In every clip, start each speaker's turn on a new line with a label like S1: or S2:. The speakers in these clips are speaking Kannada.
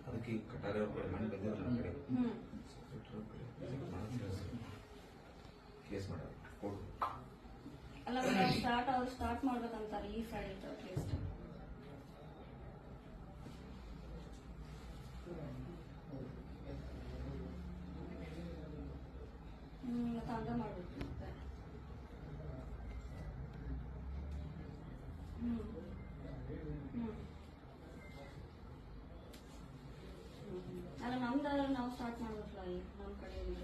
S1: ಅದಕ್ಕೆ ಕಟ್ಟಾರೆ ಪೇಮೆಂಟ್ ಬಂದಿರಲ್ಲ ನಮ್ಮ ಕಡೆ ಕೇಸ್ ಮಾಡೋದು ಕೊಡು
S2: ಅಲ್ಲ ಸ್ಟಾರ್ಟ್ ಮಾಡ್ಬೇಕಂತಾರೆ ಈ ಸೈಡ್ ಅಟ್ಲೀಸ್ಟ್ ಮತ್ತೆ ಹಂಗ ಮಾಡ್ಬೇಕು ಮತ್ತೆ ಅಲ್ಲ ನಮ್ದಾದ್ರೆ ನಾವು ಸ್ಟಾರ್ಟ್ ಮಾಡ್ಬೇಕಲ್ಲ ನಮ್ಮ ಕಡೆಯಿಂದ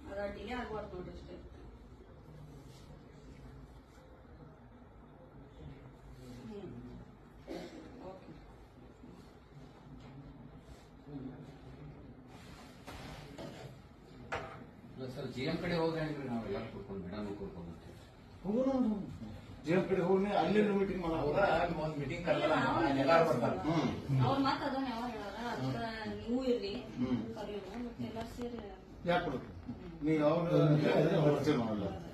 S2: ಅದ ಡಿಲೇ ಆಗ್ಬಾರ್ದು ನೋಡಿ ಅಷ್ಟೇ
S3: ಸರ್ ಜಿಎಂ ಕಡೆ ಹೋದ್ರೆ ನಾವು ಎಲ್ಲರೂ ಕೂತ್ಕೊಂಡು ಮೇಡಮ್ ಕೂತ್ಕೊಂಡು
S4: ಜಿಎಂ ಕಡೆ ಹೋಗಿ ಅಲ್ಲಿ ಮೀಟಿಂಗ್
S3: ಒಂದು ಮೀಟಿಂಗ್ ಕರೆದಲ್ಲ ಎಲ್ಲಾರು ಬರ್ತಾರೆ
S2: ಅವ್ರ ಮಾತು ಅದನ್ನ ಯಾವ ಹೇಳಾರ ಅದಕ್ಕ ನೀವು ಇರ್ರಿ ಕರೆಯೋಣ ಮತ್ತೆ ಎಲ್ಲ ಸೇರಿ
S4: ಯಾಕೆ ನೀವು ಯಾವಾಗ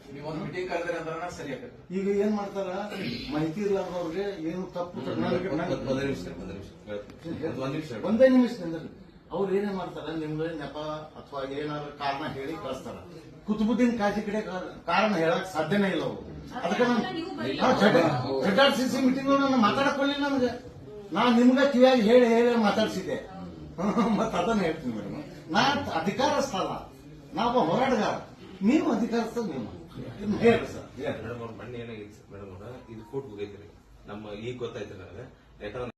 S3: ನೀವು ಒಂದು ಮೀಟಿಂಗ್ ಕರೆದ್ರೆ ಅಂದ್ರೆ ಸರಿ ಆಗತ್ತೆ.
S4: ಈಗ ಏನ್ ಮಾಡ್ತಾರ ಮಾಹಿತಿ ಇರ್ಲಾರ್ದವ್ರಿಗೆ ಏನು ತಪ್ಪು ಒಂದೇ ನಿಮಿಷ ಅವ್ರು ಏನೇ ಮಾಡ್ತಾರ ನಿಮ್ಗೆ ನೆಪ ಅಥವಾ ಏನಾದ್ರು ಕಾರಣ ಹೇಳಿ ಕಳಿಸ್ತಾರ ಕುತುಬುದ್ದೀನ್ ಕಾಜಿ ಕಡೆ ಕಾರಣ ಹೇಳಕ್ ಸಾಧ್ಯನೇ ಇಲ್ಲ ಅವರು ಅದಕ್ಕೆ ನಾನು ಸಿಸಿ ಮೀಟಿಂಗ್ ನಾನು ಮಾತಾಡಕೊಳ್ಳಿಲ್ಲ ನಮ್ಗೆ ನಾ ನಿಮ್ಗೆ ಕಿವಿಯಾಗಿ ಹೇಳಿ ಹೇಳಿ ಮಾತಾಡ್ಸಿದ್ದೆ ಮತ್ತ ಅದನ್ನ ಹೇಳ್ತೀನಿ ಮೇಡಮ್ ನಾ ಅಧಿಕಾರಸ್ಥ ಅಲ್ಲ ನಾವೊಬ್ಬ ಹೋರಾಟಗಾರ ನೀವು ಅಧಿಕಾರಸ್ಥ ನೀವು ಹೇಳಿ ಸರ್
S1: ಮೇಡಮ್ ಅವ್ರ ಮೊನ್ನೆ ಏನಾಗಿತ್ತು ಮೇಡಮ್ ಅವ್ರ ಇದು ಕೋರ್ಟ್ ಹೋಗೈತ್ರಿ ನಮ್ಮ ಈಗ ಗೊತ್ತಾಯ್ತು ನನಗೆ ಯಾಕಂದ್ರೆ